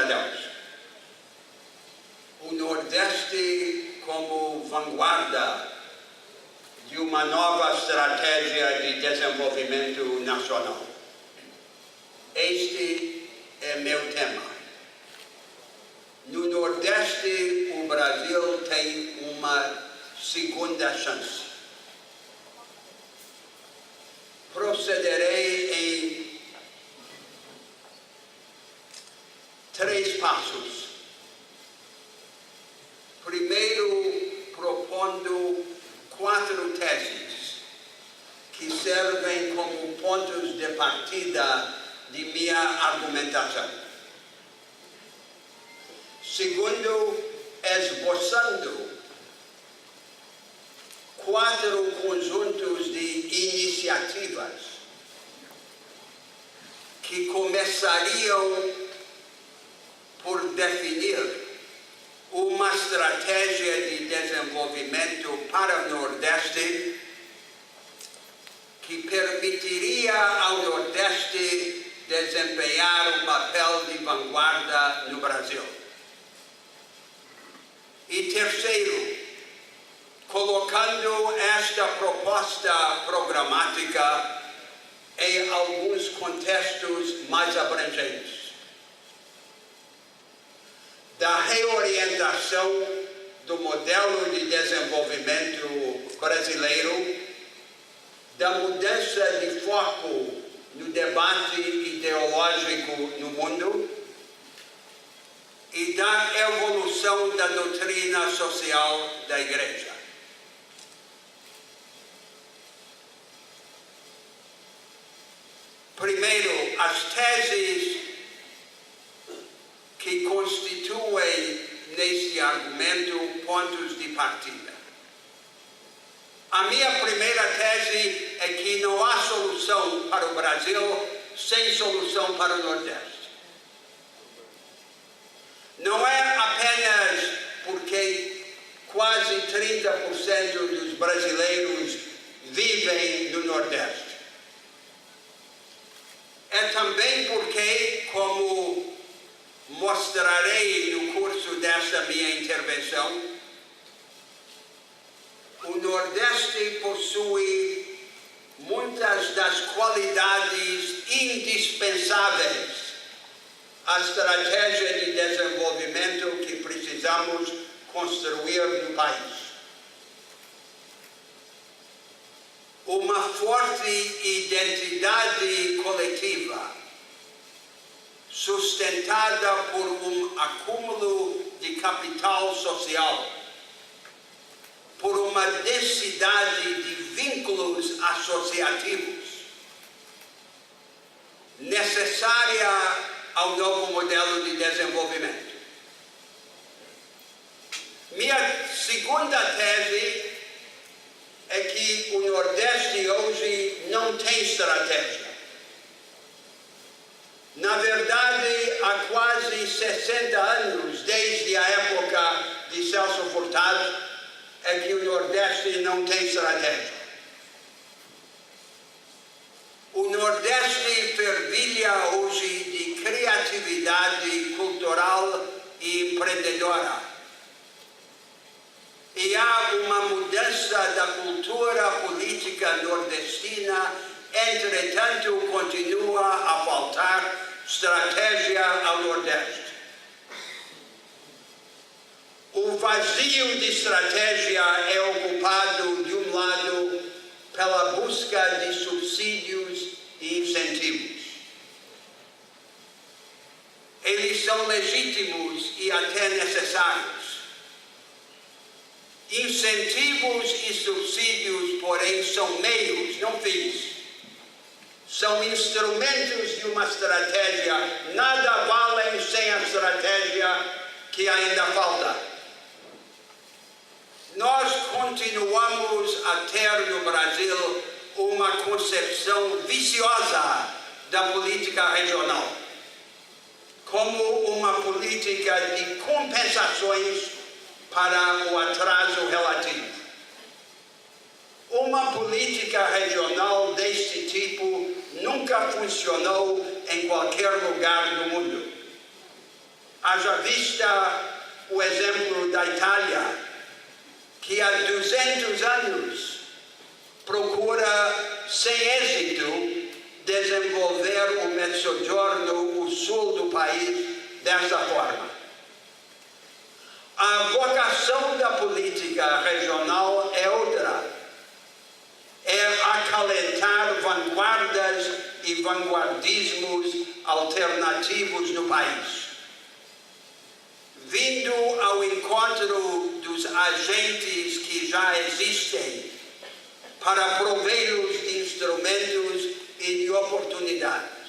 cidadãos. O Nordeste como vanguarda de uma nova estratégia de desenvolvimento nacional. Este é meu tema. No Nordeste, o Brasil tem uma segunda chance. Procederei em 3 passos. Primeiro, propondo 4 teses que servem como pontos de partida de minha argumentação. Segundo, esboçando 4 conjuntos de iniciativas que começariam por definir uma estratégia de desenvolvimento para o Nordeste que permitiria ao Nordeste desempenhar um papel de vanguarda no Brasil. E terceiro, colocando esta proposta programática em alguns contextos mais abrangentes. Da reorientação do modelo de desenvolvimento brasileiro, da mudança de foco no debate ideológico no mundo e da evolução da doutrina social da Igreja. Primeiro, as teses que constituem neste argumento pontos de partida. A minha primeira tese é que não há solução para o Brasil sem solução para o Nordeste. Não é apenas porque quase 30% dos brasileiros vivem no Nordeste. É também porque, como mostrarei no curso desta minha intervenção, o Nordeste possui muitas das qualidades indispensáveis à estratégia de desenvolvimento que precisamos construir no país. Uma forte identidade coletiva, sustentada por um acúmulo de capital social, por uma densidade de vínculos associativos, necessária ao novo modelo de desenvolvimento. Minha segunda tese é que o Nordeste hoje não tem estratégia. Na verdade, há quase 60 anos, desde a época de Celso Furtado, é que o Nordeste não tem estratégia. O Nordeste fervilha hoje de criatividade cultural e empreendedora. E há uma mudança da cultura política nordestina, entretanto, continua a faltar estratégia ao Nordeste. O vazio de estratégia é ocupado, de um lado, pela busca de subsídios e incentivos. Eles são legítimos e até necessários. Incentivos e subsídios, porém, são meios, não fins. São instrumentos de uma estratégia. Nada valem sem a estratégia que ainda falta. Nós continuamos a ter no Brasil uma concepção viciosa da política regional, como uma política de compensações para o atraso relativo. Uma política regional deste tipo nunca funcionou em qualquer lugar do mundo. Haja vista o exemplo da Itália, que há 200 anos procura, sem êxito, desenvolver o Mezzogiorno, o sul do país, desta forma. A vocação da política regional é outra. É acalentar vanguardas e vanguardismos alternativos no país, vindo ao encontro dos agentes que já existem para provê-los de instrumentos e de oportunidades.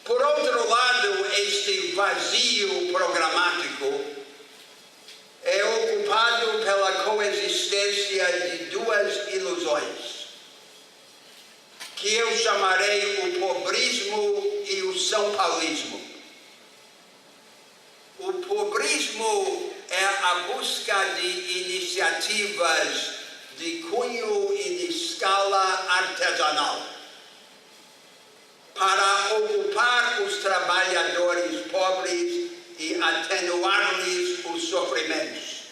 Por outro lado, este vazio programático é ocupado pela coexistência de duas ilusões, que eu chamarei o pobrismo e o são paulismo. O pobrismo é a busca de iniciativas de cunho e de escala artesanal para ocupar os trabalhadores pobres e atenuar-lhes os sofrimentos.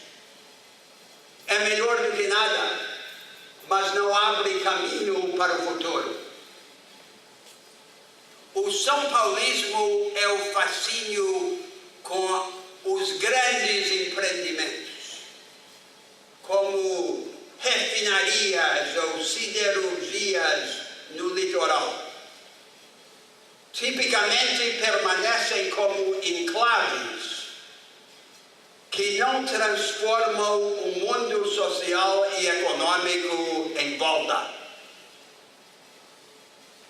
É melhor do que nada, mas não abre caminho para o futuro. O são paulismo é o fascínio com os grandes empreendimentos, como refinarias ou siderurgias no litoral. Tipicamente permanecem como enclaves que não transformam o mundo social e econômico em volta.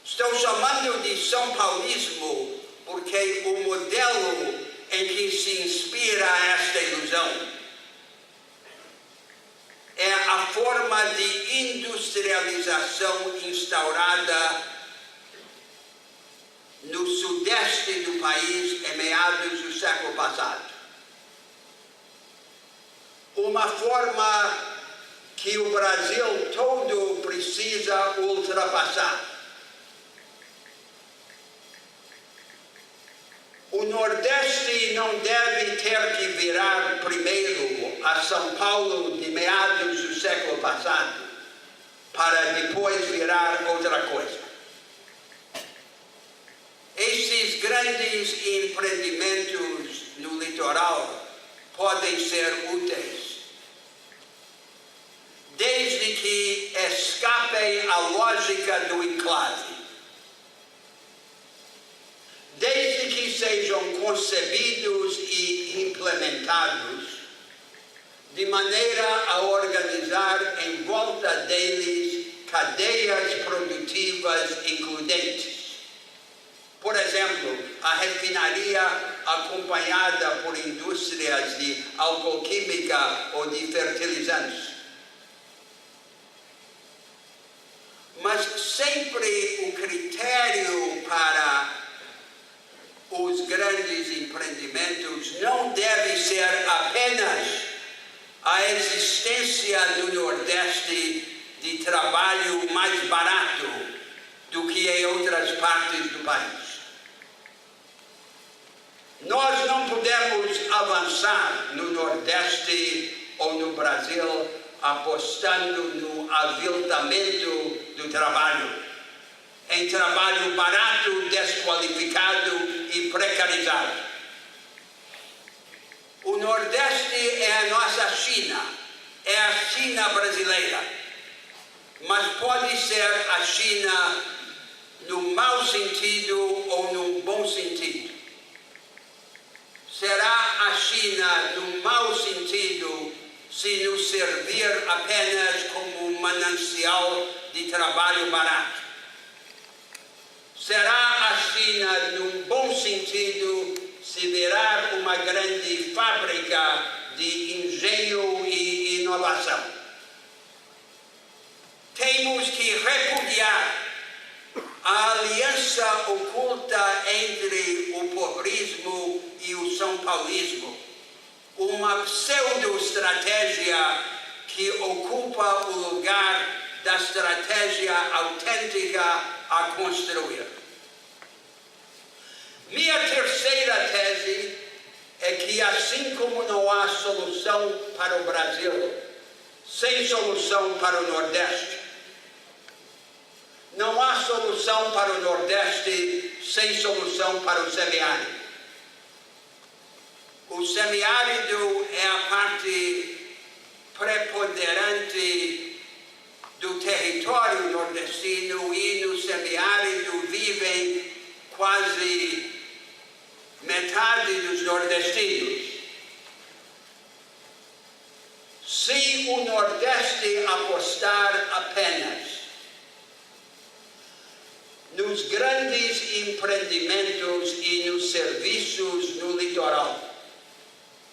Estou chamando de são paulismo porque o modelo em que se inspira esta ilusão é a forma de industrialização instaurada no sudeste do país em meados do século passado. Uma forma que o Brasil todo precisa ultrapassar. O Nordeste não deve ter que virar primeiro a São Paulo de meados do século passado para depois virar outra coisa. Esses grandes empreendimentos no litoral podem ser úteis, desde que escapem à lógica do enclave, desde que sejam concebidos e implementados de maneira a organizar em volta deles cadeias produtivas includentes. Por exemplo, a refinaria acompanhada por indústrias de alcoquímica ou de fertilizantes. Mas sempre o critério para os grandes empreendimentos não deve ser apenas a existência no Nordeste de trabalho mais barato do que em outras partes do país. Nós não podemos avançar no Nordeste ou no Brasil apostando no aviltamento do trabalho, em trabalho barato, desqualificado e precarizado. O Nordeste é a nossa China, é a China brasileira, mas pode ser a China no mau sentido ou no bom sentido. Será a China no mau sentido se nos servir apenas como um manancial de trabalho barato. Será a China num bom sentido se virar uma grande fábrica de engenho e inovação. Temos que repudiar a aliança oculta entre o pobrismo e o são paulismo, uma pseudo-estratégia que ocupa o lugar da estratégia autêntica a construir. Minha terceira que assim como não há solução para o Brasil sem solução para o Nordeste, não há solução para o Nordeste sem solução para o semiárido. O semiárido é a parte preponderante do território nordestino e no semiárido vivem quase metade dos nordestinos. Se o Nordeste apostar apenas nos grandes empreendimentos e nos serviços no litoral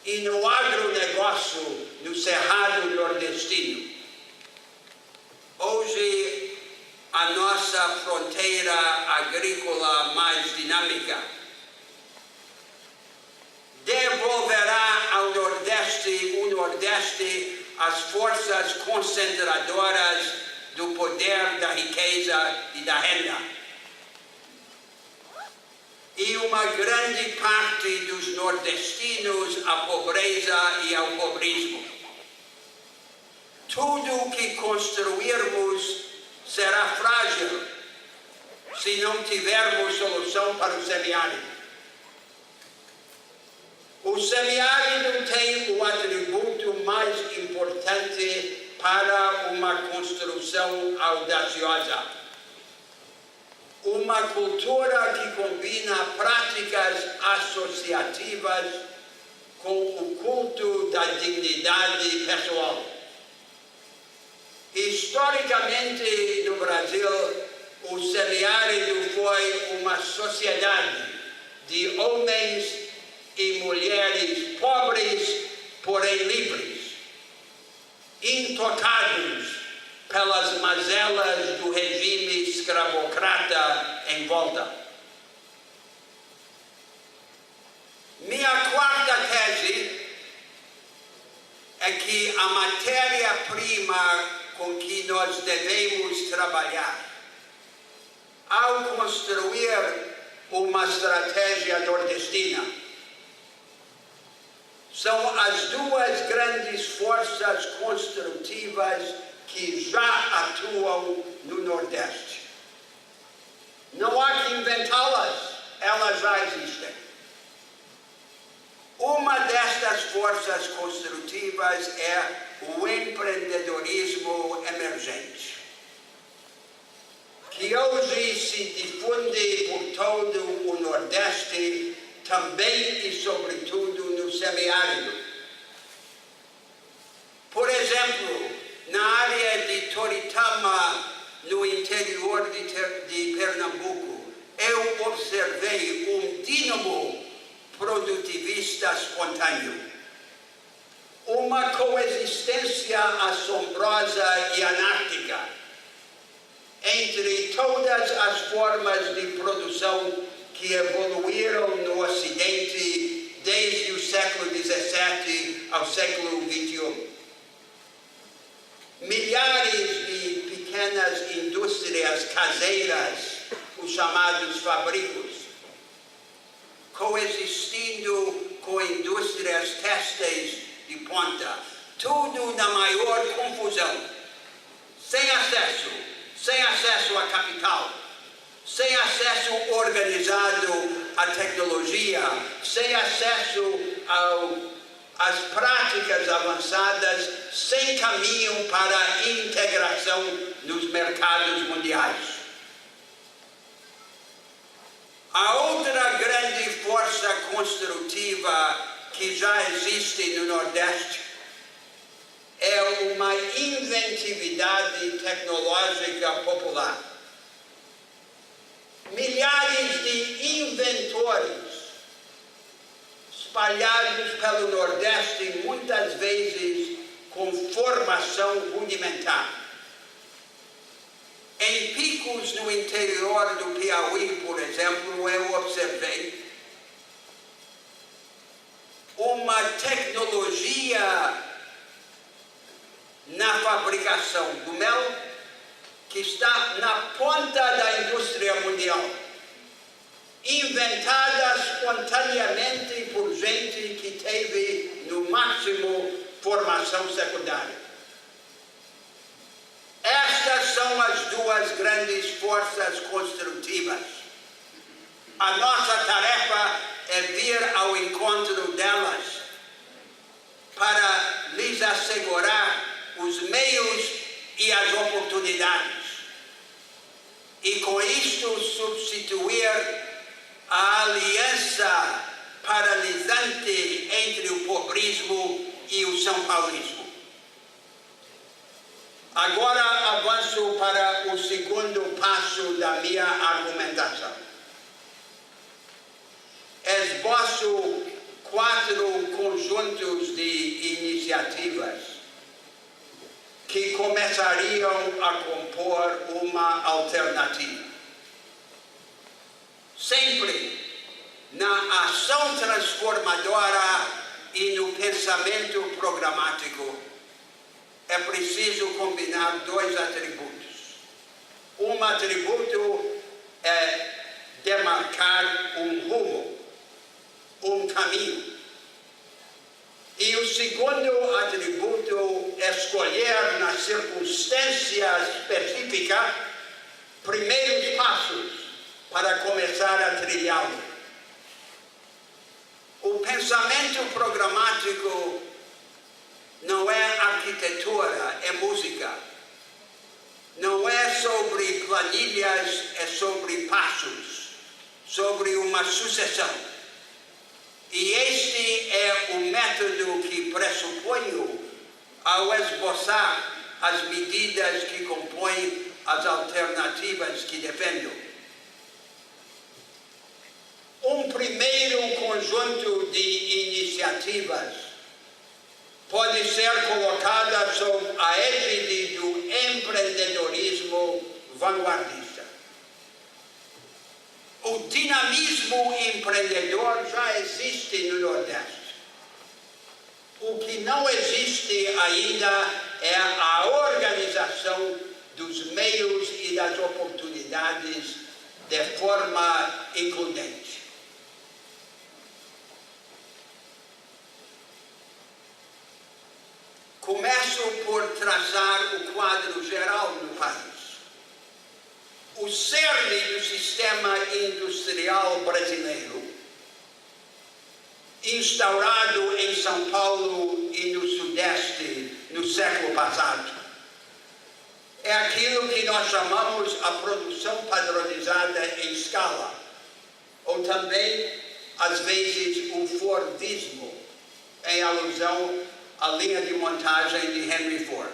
e no agronegócio no Cerrado nordestino, hoje a nossa fronteira agrícola mais dinâmica devolverá ao Nordeste as forças concentradoras do poder, da riqueza e da renda. E uma grande parte dos nordestinos à pobreza e ao pobrismo. Tudo o que construirmos será frágil se não tivermos solução para o semiárido. O semiárido tem o atributo mais importante para uma construção audaciosa. Uma cultura que combina práticas associativas com o culto da dignidade pessoal. Historicamente, no Brasil, o semiárido foi uma sociedade de homens e mulheres pobres, porém livres, intocados pelas mazelas do regime escravocrata em volta. Minha quarta tese é que a matéria-prima com que nós devemos trabalhar ao construir uma estratégia nordestina são as duas grandes forças construtivas que já atuam no Nordeste. Não há que inventá-las, elas já existem. Uma destas forças construtivas é o empreendedorismo emergente, que hoje se difunde por todo o Nordeste, também e sobretudo no semiárido. Por exemplo, na área de Toritama, no interior de Pernambuco, eu observei um dínamo produtivista espontâneo. Uma coexistência assombrosa e anárquica entre todas as formas de produção que evoluíram no Ocidente desde o século XVII ao século XXI. Milhares de pequenas indústrias caseiras, os chamados fabricos, coexistindo com indústrias têxteis de ponta, tudo na maior confusão, sem acesso a capital, sem acesso organizado à tecnologia, sem acesso às práticas avançadas, sem caminho para a integração nos mercados mundiais. A outra grande força construtiva que já existe no Nordeste é uma inventividade tecnológica popular. Milhares de inventores espalhados pelo Nordeste, muitas vezes com formação rudimentar. Em picos no interior do Piauí, por exemplo, eu observei uma tecnologia na fabricação do mel que está na ponta da indústria mundial, inventada espontaneamente por gente que tem máximo formação secundária. Estas são as duas grandes forças construtivas. A nossa tarefa é vir ao encontro delas para lhes assegurar os meios e as oportunidades. E com isto substituir a aliança paralisante entre o pobrismo e o São Paulismo. Agora avanço para o segundo passo da minha argumentação. Esboço 4 conjuntos de iniciativas que começariam a compor uma alternativa. Sempre na ação transformadora e no pensamento programático, é preciso combinar 2 atributos. Um atributo é demarcar um rumo, um caminho. E o segundo atributo é escolher, na circunstância específica, primeiros passos para começar a trilhá-lo. O pensamento programático não é arquitetura, é música. Não é sobre planilhas, é sobre passos, sobre uma sucessão. E este é o método que pressuponho ao esboçar as medidas que compõem as alternativas que defendo. Um primeiro conjunto de iniciativas pode ser colocada sob a égide do empreendedorismo vanguardista. O dinamismo empreendedor já existe no Nordeste. O que não existe ainda é a organização dos meios e das oportunidades de forma includente. Começo por traçar o quadro geral do país. O cerne do sistema industrial brasileiro, instaurado em São Paulo e no Sudeste no século passado, é aquilo que nós chamamos a produção padronizada em escala, ou também, às vezes, o Fordismo, em alusão à linha de montagem de Henry Ford.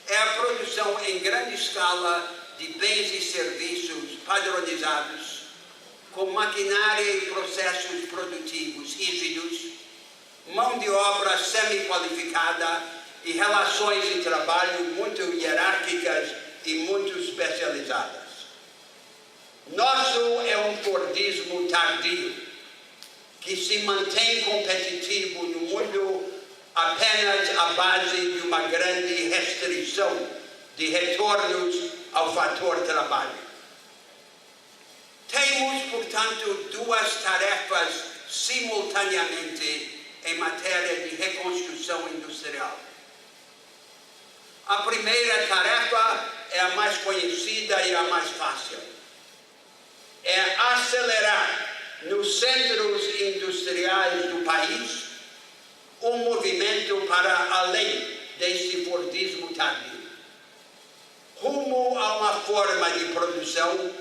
É a produção em grande escala de bens e serviços padronizados, com maquinária e processos produtivos rígidos, mão de obra semi-qualificada e relações de trabalho muito hierárquicas e muito especializadas. Nosso é um Fordismo tardio, que se mantém competitivo no mundo apenas à base de uma grande restrição de retornos ao fator trabalho. Temos, portanto, 2 tarefas simultaneamente em matéria de reconstrução industrial. A primeira tarefa é a mais conhecida e a mais fácil. É acelerar nos centros industriais do país um movimento para além deste Fordismo tardio, rumo a uma forma de produção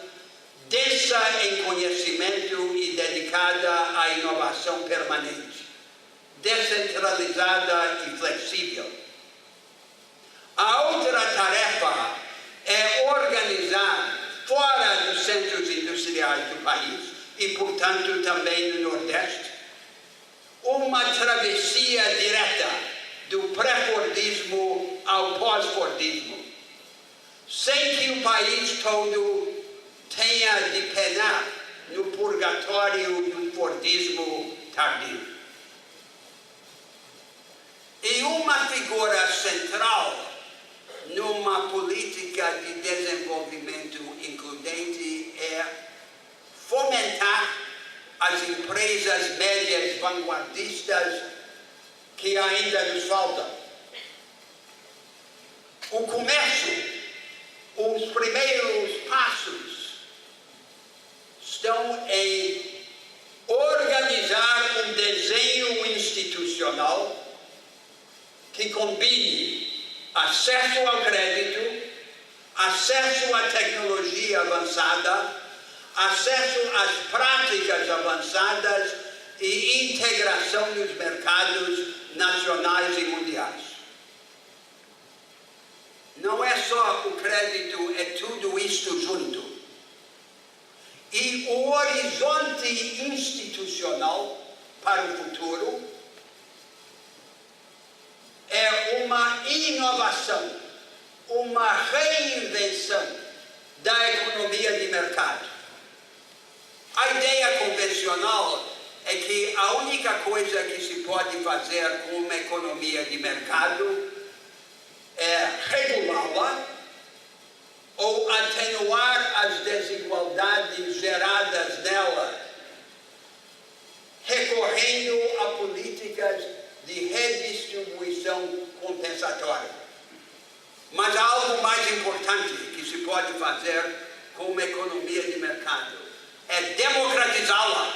densa em conhecimento e dedicada à inovação permanente, descentralizada e flexível. A outra tarefa é organizar fora dos centros industriais do país e, portanto, também no Nordeste, uma travessia direta do pré-Fordismo ao pós-Fordismo, sem que o país todo tenha de penar no purgatório do Fordismo tardio. E uma figura central numa política de desenvolvimento includente é fomentar as empresas médias vanguardistas que ainda nos falta. O comércio, os primeiros passos estão em organizar um desenho institucional que combine acesso ao crédito, acesso à tecnologia avançada, acesso às práticas avançadas e integração nos mercados nacionais e mundiais. Não é só o crédito, é tudo isto junto. E o horizonte institucional para o futuro é uma inovação, uma reinvenção da economia de mercado. A ideia convencional é que a única coisa que se pode fazer com uma economia de mercado é regulá-la ou atenuar as desigualdades geradas nela, recorrendo a políticas de redistribuição compensatória. Mas há algo mais importante que se pode fazer com uma economia de mercado: é democratizá-la,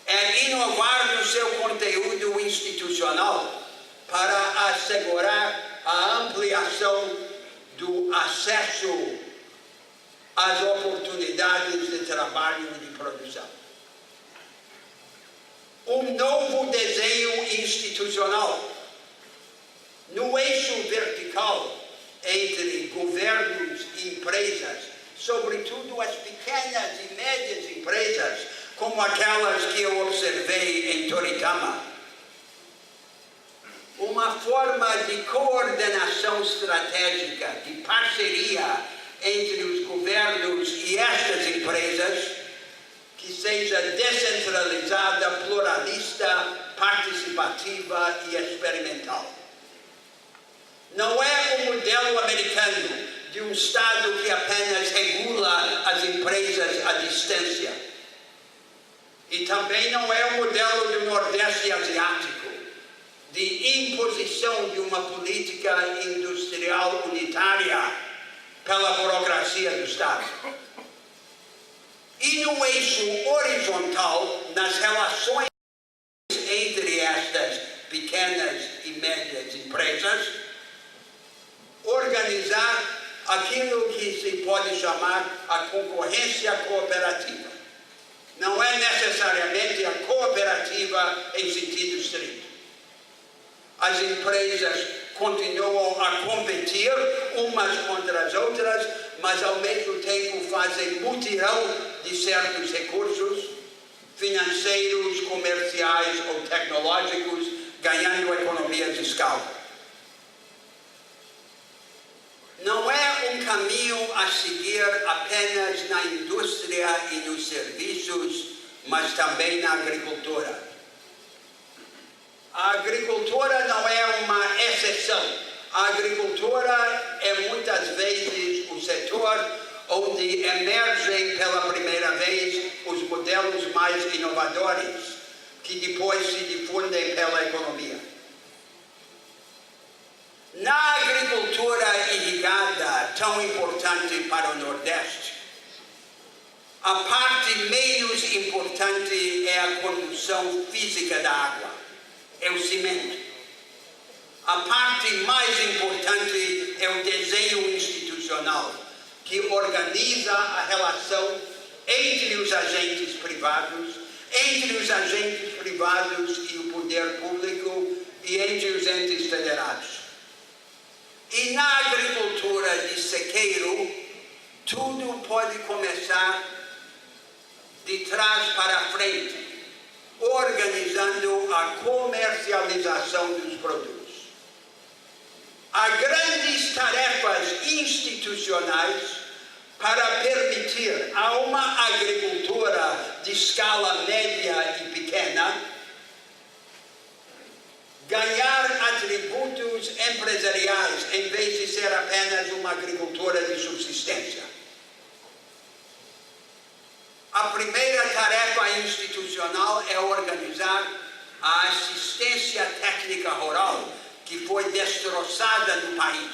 é inovar no seu conteúdo institucional para assegurar a ampliação do acesso às oportunidades de trabalho e de produção. Um novo desenho institucional no eixo vertical entre governos e empresas, sobretudo as pequenas e médias empresas, como aquelas que eu observei em Toritama. Uma forma de coordenação estratégica, de parceria entre os governos e estas empresas, que seja descentralizada, pluralista, participativa e experimental. Não é o modelo americano de um Estado que apenas regula as empresas à distância. E também não é o modelo do Nordeste asiático, de imposição de uma política industrial unitária pela burocracia do Estado. E no eixo horizontal, nas relações entre estas pequenas e médias empresas, organizar aquilo que se pode chamar a concorrência cooperativa. Não é necessariamente a cooperativa em sentido estrito. As empresas continuam a competir umas contra as outras, mas ao mesmo tempo fazem mutirão de certos recursos financeiros, comerciais ou tecnológicos, ganhando economias de escala. Não é um caminho a seguir apenas na indústria e nos serviços, mas também na agricultura. A agricultura não é uma exceção. A agricultura é muitas vezes o setor onde emergem pela primeira vez os modelos mais inovadores, que depois se difundem pela economia. Na agricultura irrigada, tão importante para o Nordeste, a parte menos importante é a condução física da água, é o cimento. A parte mais importante é o desenho institucional, que organiza a relação entre os agentes privados e o poder público e entre os entes federados. E na agricultura de sequeiro, tudo pode começar de trás para frente, organizando a comercialização dos produtos. Há grandes tarefas institucionais para permitir a uma agricultura de escala média e pequena ganhar atributos empresariais em vez de ser apenas uma agricultura de subsistência. A primeira tarefa institucional é organizar a assistência técnica rural que foi destroçada no país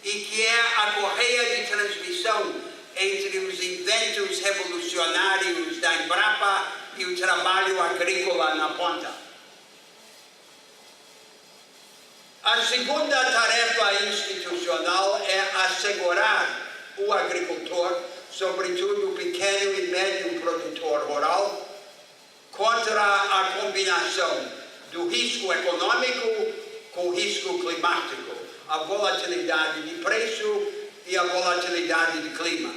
e que é a correia de transmissão entre os inventos revolucionários da Embrapa e o trabalho agrícola na ponta. A segunda tarefa institucional é assegurar o agricultor, sobretudo o pequeno e médio produtor rural, contra a combinação do risco econômico com o risco climático, a volatilidade de preço e a volatilidade de clima.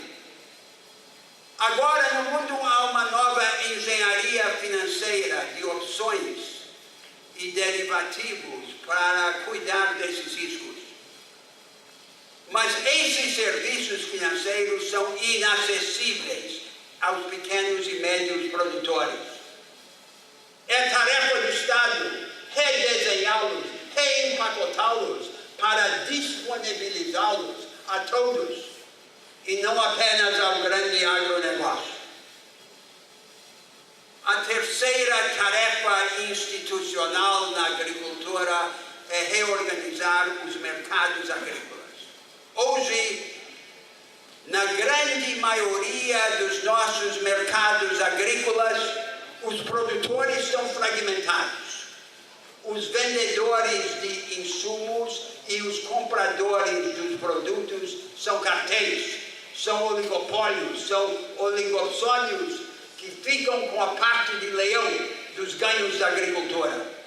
Agora, no mundo, há uma nova engenharia financeira de opções e derivativos para cuidar desses riscos. Mas esses serviços financeiros são inacessíveis aos pequenos e médios produtores. É tarefa do Estado redesenhá-los, reempacotá-los para disponibilizá-los a todos e não apenas ao grande agronegócio. A terceira tarefa institucional na agricultura é reorganizar os mercados agrícolas. Hoje, na grande maioria dos nossos mercados agrícolas, os produtores estão fragmentados. Os vendedores de insumos e os compradores dos produtos são cartéis, são oligopólios, são oligopsônios que ficam com a parte de leão dos ganhos da agricultura.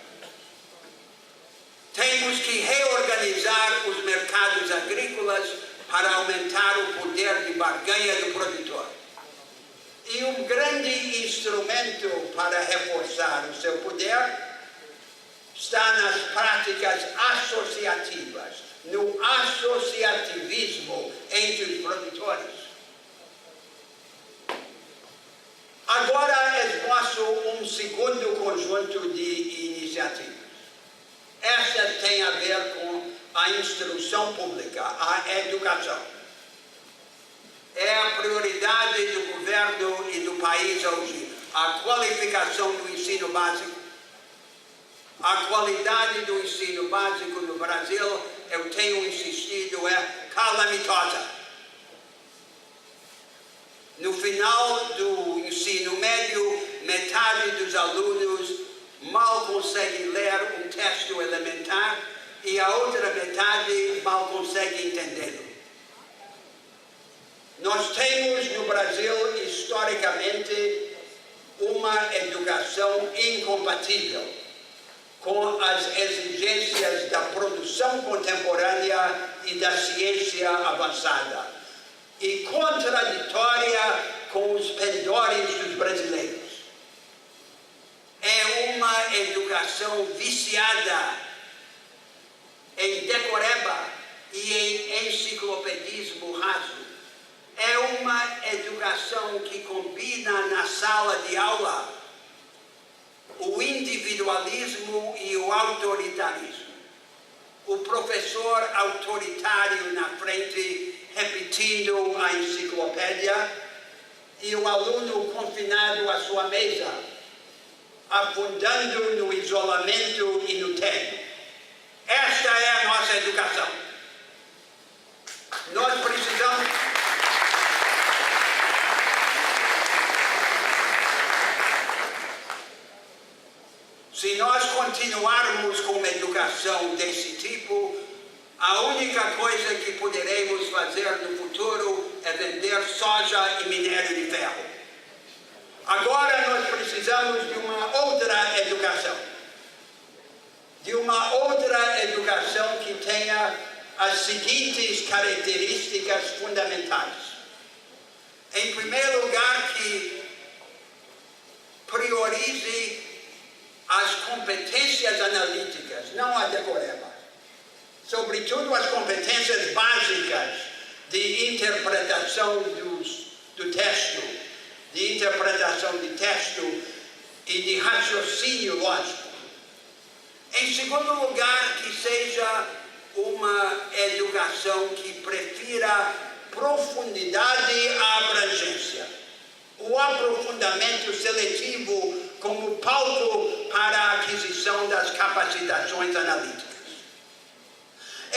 Temos que reorganizar os mercados agrícolas para aumentar o poder de barganha do produtor. E um grande instrumento para reforçar o seu poder está nas práticas associativas, no associativismo entre os produtores. Agora esboço um segundo conjunto de iniciativas. Essas têm a ver com a instrução pública, a educação. É a prioridade do governo e do país hoje, a qualificação do ensino básico. A qualidade do ensino básico no Brasil, eu tenho insistido, é calamitosa. No final do ensino médio, metade dos alunos mal consegue ler um texto elementar e a outra metade mal consegue entendê-lo. Nós temos no Brasil, historicamente, uma educação incompatível com as exigências da produção contemporânea e da ciência avançada, e contraditória com os pendores dos brasileiros. É uma educação viciada em decoreba e em enciclopedismo raso. É uma educação que combina na sala de aula o individualismo e o autoritarismo. O professor autoritário na frente, repetindo a enciclopédia, e o aluno confinado à sua mesa, afundando no isolamento e no tédio. Esta é a nossa educação. Nós precisamos... Se nós continuarmos com uma educação desse tipo, a única coisa que poderemos fazer no futuro é vender soja e minério de ferro. Agora nós precisamos de uma outra educação. De uma outra educação que tenha as seguintes características fundamentais. Em primeiro lugar, que priorize as competências analíticas, não a decoreba. Sobretudo as competências básicas de interpretação do texto, de interpretação de texto e de raciocínio lógico. Em segundo lugar, que seja uma educação que prefira profundidade à abrangência. O aprofundamento seletivo como palco para a aquisição das capacitações analíticas.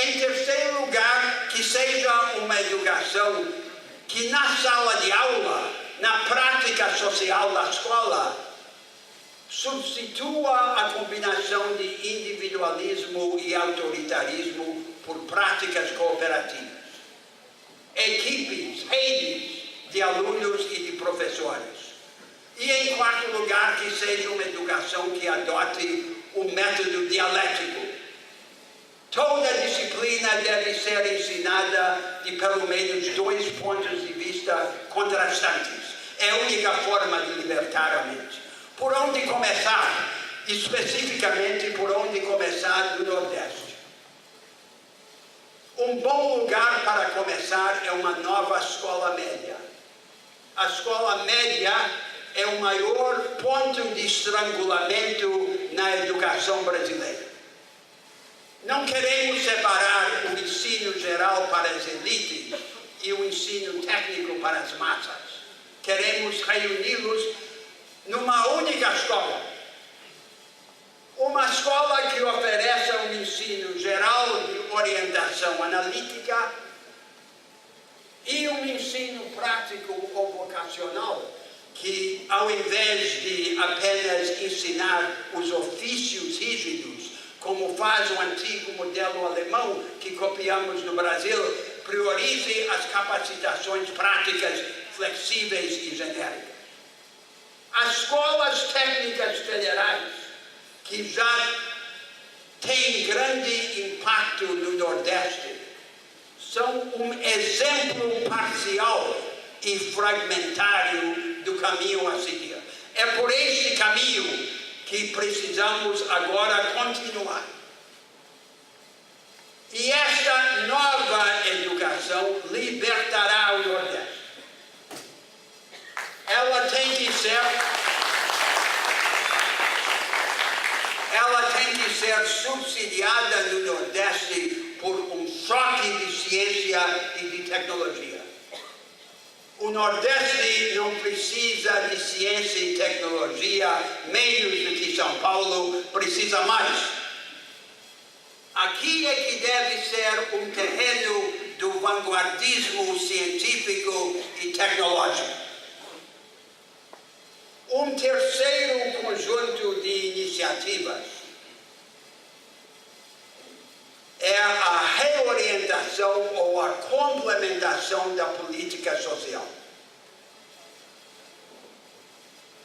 Em terceiro lugar, que seja uma educação que na sala de aula, na prática social da escola, substitua a combinação de individualismo e autoritarismo por práticas cooperativas. Equipes, redes de alunos e de professores. E, em quarto lugar, que seja uma educação que adote o método dialético. Toda disciplina deve ser ensinada de pelo menos 2 pontos de vista contrastantes. É a única forma de libertar a mente. Por onde começar? Especificamente, por onde começar do Nordeste. Um bom lugar para começar é uma nova escola média. A escola média é o maior ponto de estrangulamento na educação brasileira. Não queremos separar o ensino geral para as elites e o ensino técnico para as massas. Queremos reuni-los numa única escola. Uma escola que ofereça um ensino geral de orientação analítica e um ensino prático ou vocacional que, ao invés de apenas ensinar os ofícios rígidos, como faz o antigo modelo alemão que copiamos no Brasil, priorize as capacitações práticas flexíveis e genéricas. As escolas técnicas federais, que já têm grande impacto no Nordeste, são um exemplo parcial e fragmentário do caminho a seguir. É por este caminho que precisamos agora continuar. E esta nova educação libertará o Nordeste. Ela tem que ser subsidiada no Nordeste por um choque de ciência e de tecnologia. O Nordeste não precisa de ciência e tecnologia menos do que São Paulo precisa mais. Aqui é que deve ser um terreno do vanguardismo científico e tecnológico. Um terceiro conjunto de iniciativas é a reorientação ou a complementação da política social.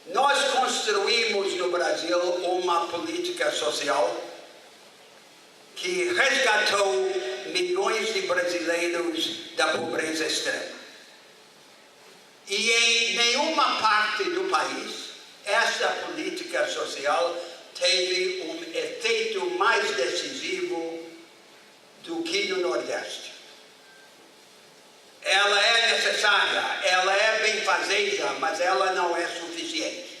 Nós construímos no Brasil uma política social que resgatou milhões de brasileiros da pobreza extrema. E em nenhuma parte do país, essa política social teve um efeito mais decisivo do que no Nordeste. Ela é necessária, ela é benfazeja, mas ela não é suficiente.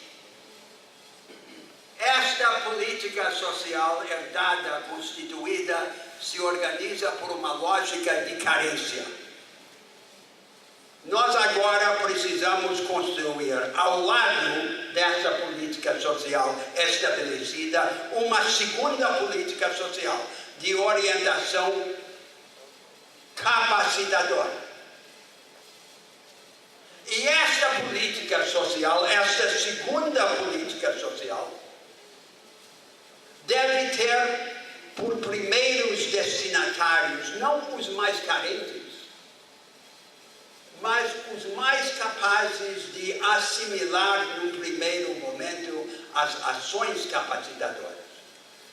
Esta política social herdada, constituída, se organiza por uma lógica de carência. Nós agora precisamos construir, ao lado dessa política social estabelecida, uma segunda política social de orientação capacitadora. E esta política social, esta segunda política social, deve ter por primeiros destinatários não os mais carentes, mas os mais capazes de assimilar no primeiro momento as ações capacitadoras.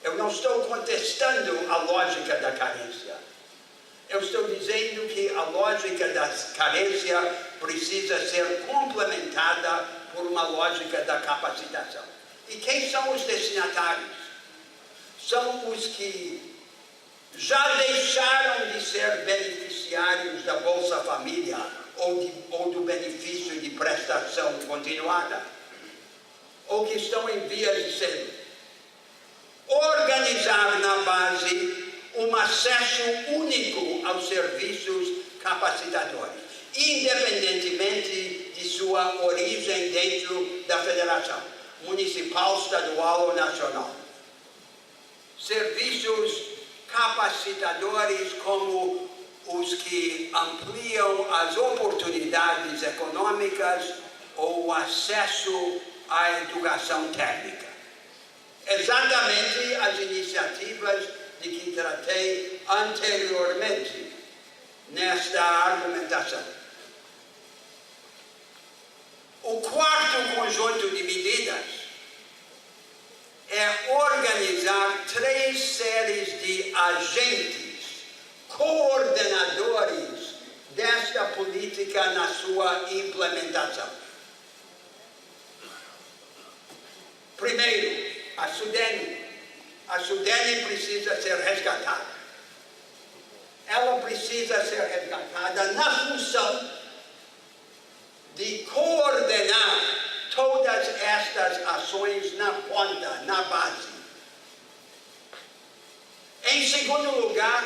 Eu não estou contestando a lógica da carência. Eu estou dizendo que a lógica da carência precisa ser complementada por uma lógica da capacitação. E quem são os destinatários? São os que já deixaram de ser beneficiários da Bolsa Família ou do benefício de prestação continuada, ou que estão em vias de ser. Organizar na base um acesso único aos serviços capacitadores, independentemente de sua origem dentro da federação. municipal, estadual ou nacional. Serviços capacitadores como os que ampliam as oportunidades econômicas ou o acesso à educação técnica. Exatamente as iniciativas de que tratei anteriormente nesta argumentação. O quarto conjunto de medidas é organizar 3 séries de agentes, coordenadores desta política na sua implementação. Primeiro, a SUDENE. A SUDENE precisa ser resgatada. Ela precisa ser resgatada na função de coordenar todas estas ações na ponta, na base. Em segundo lugar,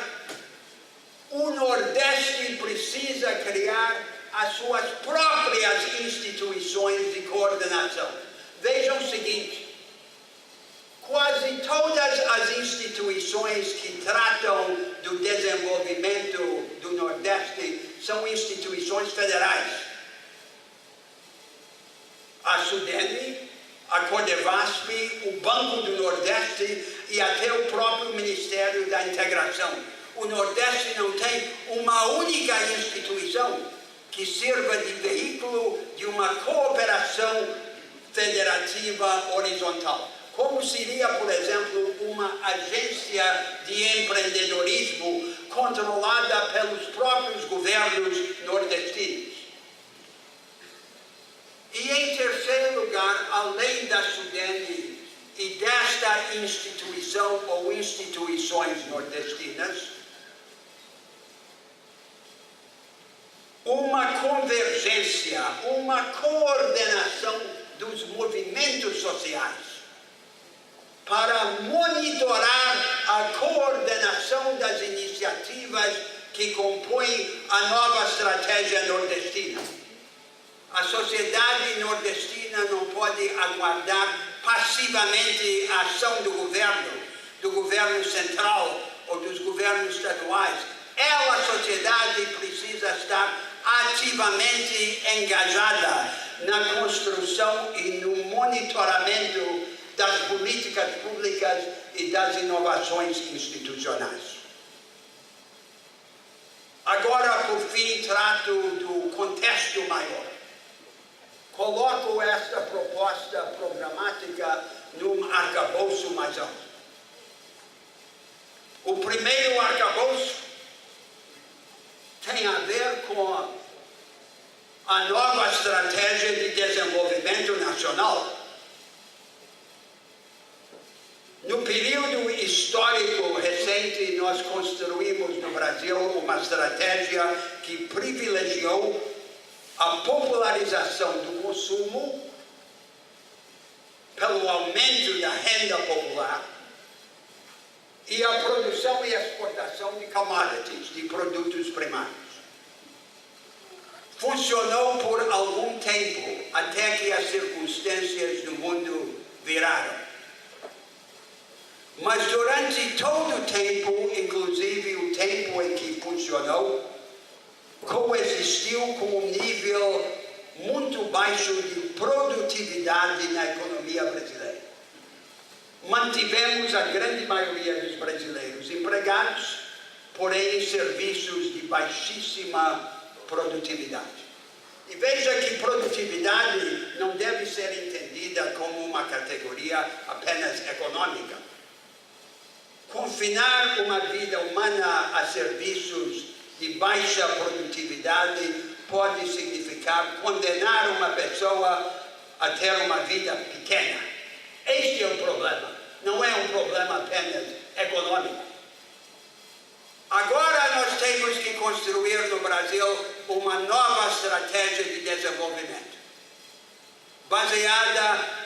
o Nordeste precisa criar as suas próprias instituições de coordenação. Vejam o seguinte: quase todas as instituições que tratam do desenvolvimento do Nordeste são instituições federais. A SUDENE, a CODEVASP, o Banco do Nordeste e até o próprio Ministério da Integração. O Nordeste não tem uma única instituição que sirva de veículo de uma cooperação federativa horizontal. Como seria, por exemplo, uma agência de empreendedorismo controlada pelos próprios governos nordestinos. E em terceiro lugar, além da SUDENE e desta instituição ou instituições nordestinas, uma convergência, uma coordenação dos movimentos sociais para monitorar a coordenação das iniciativas que compõem a nova estratégia nordestina. A sociedade nordestina não pode aguardar passivamente a ação do governo central ou dos governos estaduais. Ela, a sociedade, precisa estar ativamente engajada na construção e no monitoramento das políticas públicas e das inovações institucionais. Agora, por fim, trato do contexto maior. Coloco esta proposta programática num arcabouço mais alto. O primeiro arcabouço tem a ver com a nova estratégia de desenvolvimento nacional. No período histórico recente, nós construímos no Brasil uma estratégia que privilegiou a popularização do consumo pelo aumento da renda popular e a produção e exportação de commodities, de produtos primários. Funcionou por algum tempo, até que as circunstâncias do mundo viraram. Mas durante todo o tempo, inclusive o tempo em que funcionou, coexistiu com um nível muito baixo de produtividade na economia brasileira. Mantivemos a grande maioria dos brasileiros empregados, porém em serviços de baixíssima produtividade. E veja que produtividade não deve ser entendida como uma categoria apenas econômica. Confinar uma vida humana a serviços de baixa produtividade pode significar condenar uma pessoa a ter uma vida pequena. Este é o problema. Não é um problema apenas econômico. Agora nós temos que construir no Brasil uma nova estratégia de desenvolvimento, baseada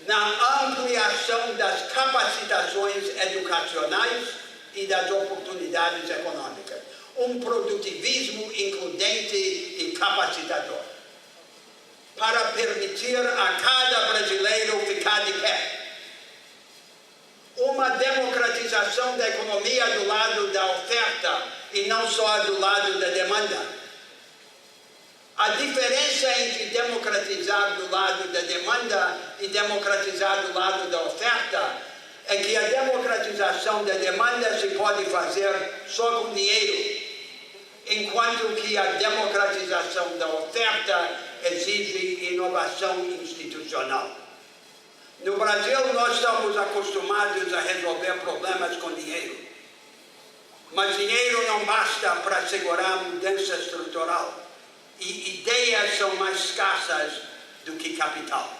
na ampliação das capacitações educacionais e das oportunidades econômicas. Um produtivismo includente e capacitador. para permitir a cada brasileiro ficar de pé. Uma democratização da economia do lado da oferta e não só do lado da demanda. A diferença entre democratizar do lado da demanda e democratizar do lado da oferta é que a democratização da demanda se pode fazer só com dinheiro, enquanto que a democratização da oferta exige inovação institucional. No Brasil, nós estamos acostumados a resolver problemas com dinheiro. Mas dinheiro não basta para assegurar mudança estrutural. E ideias são mais escassas do que capital.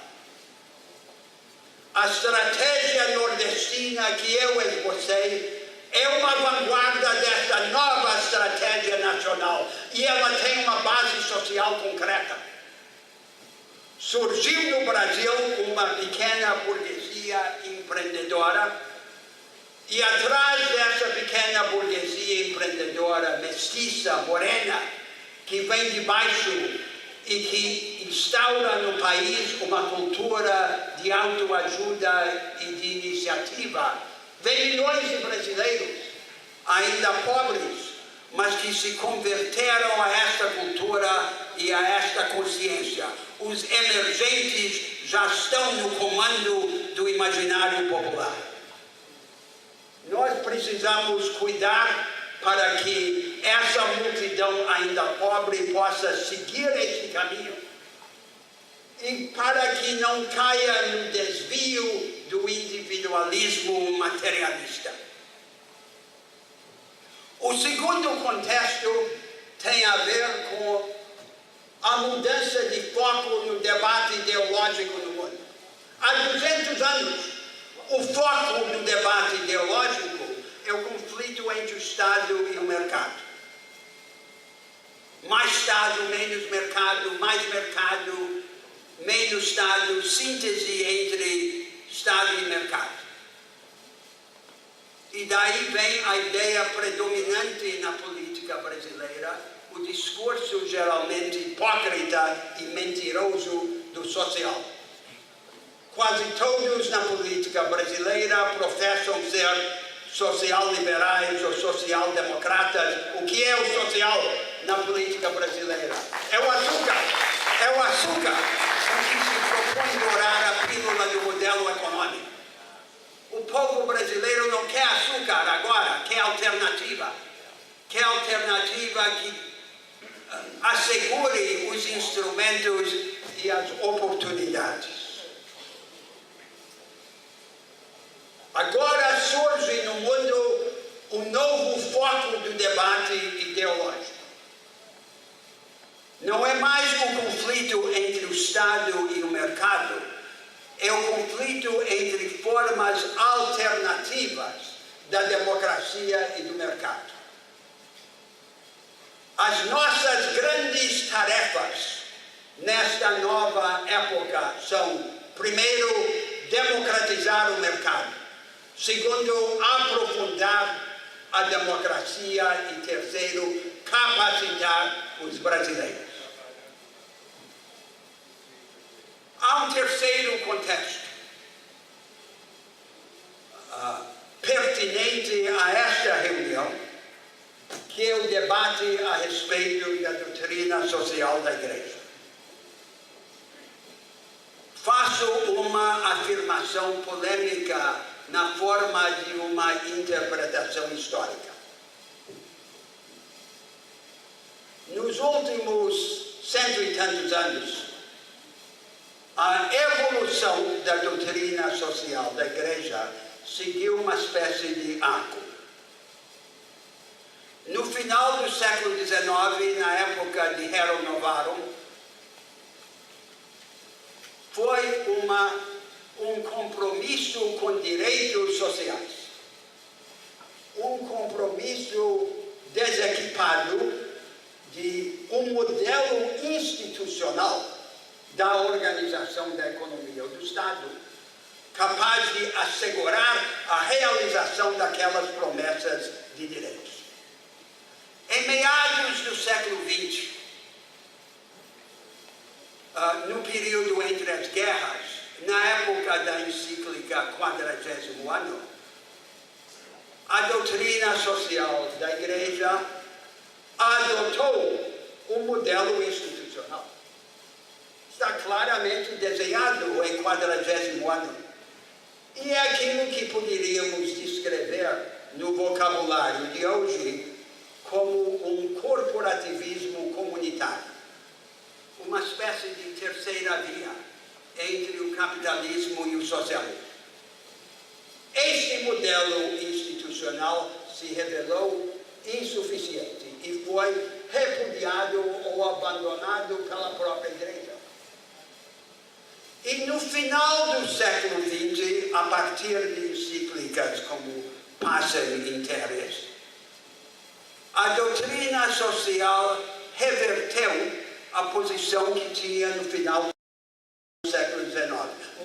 A estratégia nordestina que eu esbocei é uma vanguarda desta nova estratégia nacional. E ela tem uma base social concreta. Surgiu no Brasil uma pequena burguesia empreendedora e atrás dessa pequena burguesia empreendedora mestiça, morena, que vem de baixo e que instaura no país uma cultura de autoajuda e de iniciativa, vem milhões de brasileiros, ainda pobres, mas que se converteram a esta cultura e a esta consciência. Os emergentes já estão no comando do imaginário popular. Nós precisamos cuidar para que essa multidão ainda pobre possa seguir este caminho e para que não caia no desvio do individualismo materialista. O segundo contexto tem a ver com a mudança de foco no debate ideológico no mundo. Há 200 anos, o foco do debate ideológico é o conflito entre o Estado e o mercado. Mais Estado, menos mercado, mais mercado, menos Estado, síntese entre Estado e mercado. E daí vem a ideia predominante na política brasileira, o discurso geralmente hipócrita e mentiroso do social. Quase todos na política brasileira professam ser social-liberais ou social-democratas. O que é o social na política brasileira? É o açúcar. É o açúcar que se propõe dourar a pílula do modelo econômico. O povo brasileiro não quer açúcar agora, quer alternativa. Quer alternativa que assegure os instrumentos e as oportunidades. Agora surge no mundo um novo foco do debate ideológico. Não é mais o conflito entre o Estado e o mercado, é o conflito entre formas alternativas da democracia e do mercado. As nossas grandes tarefas nesta nova época são, primeiro, democratizar o mercado. Segundo, aprofundar a democracia. E terceiro, capacitar os brasileiros. Há um terceiro contexto pertinente a esta reunião, que é o debate a respeito da doutrina social da Igreja. Faço uma afirmação polêmica na forma de uma interpretação histórica. Nos últimos 100 e tantos anos, a evolução da doutrina social da Igreja seguiu uma espécie de arco. No final do século XIX, na época de Rerum Novarum, foi um compromisso com direitos sociais. Um compromisso desequipado de um modelo institucional da organização da economia ou do Estado, capaz de assegurar a realização daquelas promessas de direitos. Em meados do século XX, no período entre as guerras, na época da encíclica 40º ano, a doutrina social da Igreja adotou um modelo institucional. Está claramente desenhado em 40º ano. E é aquilo que poderíamos descrever no vocabulário de hoje como um corporativismo comunitário. Uma espécie de terceira via entre o capitalismo e o socialismo. Este modelo institucional se revelou insuficiente e foi repudiado ou abandonado pela própria Igreja. E no final do século XX, a partir de encíclicas como Passem in Terris, a doutrina social reverteu a posição que tinha no final do século XIX.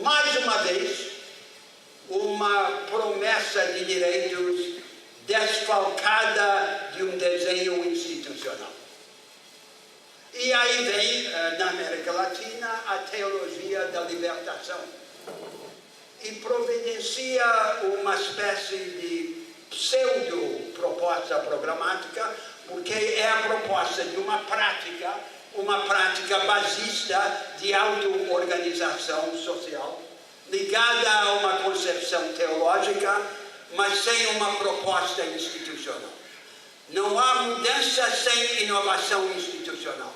Mais uma vez, uma promessa de direitos desfalcada de um desenho institucional. E aí vem, na América Latina, a teologia da libertação. E providencia uma espécie de pseudo-proposta programática, porque é a proposta de uma prática basista de auto-organização social, ligada a uma concepção teológica, mas sem uma proposta institucional. Não há mudança sem inovação institucional.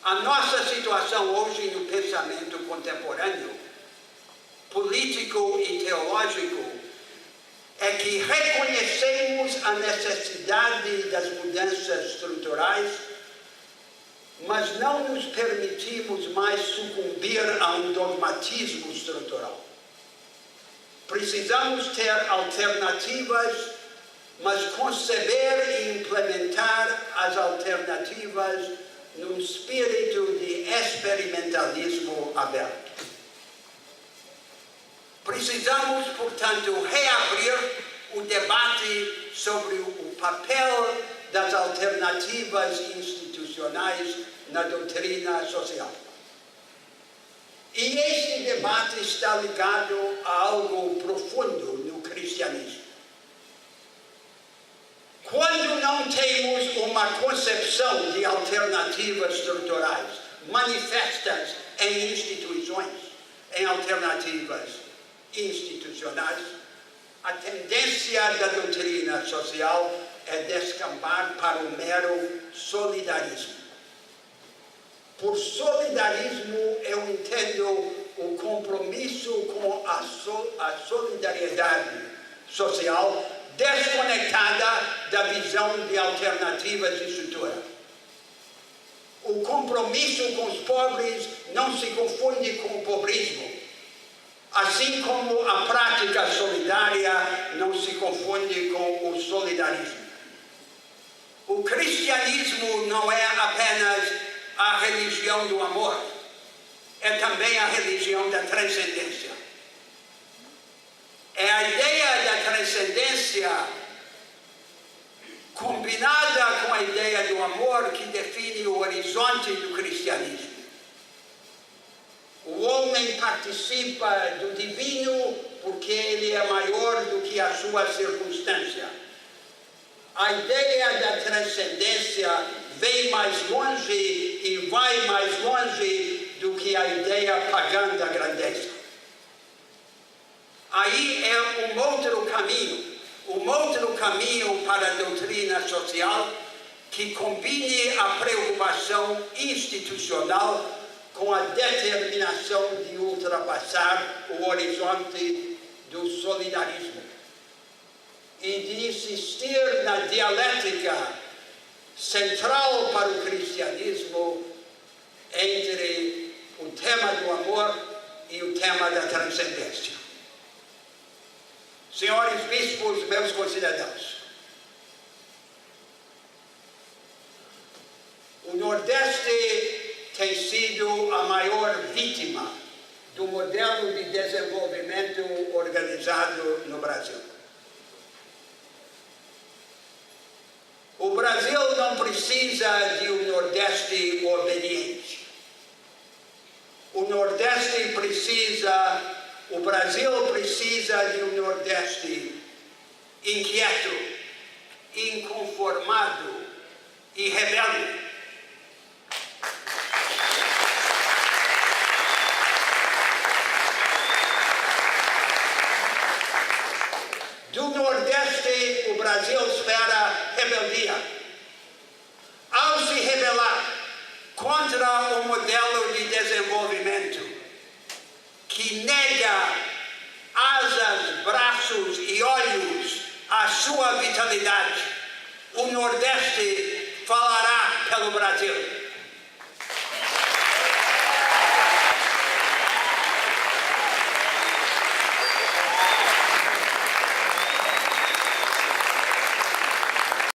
A nossa situação hoje no pensamento contemporâneo, político e teológico, é que reconhecemos a necessidade das mudanças estruturais, mas não nos permitimos mais sucumbir a um dogmatismo estrutural. Precisamos ter alternativas, mas conceber e implementar as alternativas num espírito de experimentalismo aberto. Precisamos, portanto, reabrir o debate sobre o papel das alternativas institucionais na doutrina social. E este debate está ligado a algo profundo no cristianismo. Quando não temos uma concepção de alternativas estruturais manifestas em instituições, em alternativas institucionais, a tendência da doutrina social é descambar para o mero solidarismo. Por solidarismo, eu entendo o compromisso com a solidariedade social desconectada da visão de alternativas de estrutura. O compromisso com os pobres não se confunde com o pobrismo, assim como a prática solidária não se confunde com o solidarismo. O cristianismo não é apenas a religião do amor, é também a religião da transcendência. É a ideia da transcendência combinada com a ideia do amor que define o horizonte do cristianismo. O homem participa do divino porque ele é maior do que a sua circunstância. A ideia da transcendência vem mais longe e vai mais longe do que a ideia pagã da grandeza. Aí é um outro caminho para a doutrina social que combine a preocupação institucional com a determinação de ultrapassar o horizonte do solidarismo e de insistir na dialética central para o cristianismo entre o tema do amor e o tema da transcendência. Senhores bispos, meus concidadãos, o Nordeste tem sido a maior vítima do modelo de desenvolvimento organizado no Brasil. O Brasil não precisa de um Nordeste obediente. o Brasil precisa de um Nordeste inquieto, inconformado e rebelde. Do Nordeste, o Brasil espera rebeldia. Ao se rebelar contra o modelo de desenvolvimento que nega asas, braços e olhos à sua vitalidade, o Nordeste falará pelo Brasil.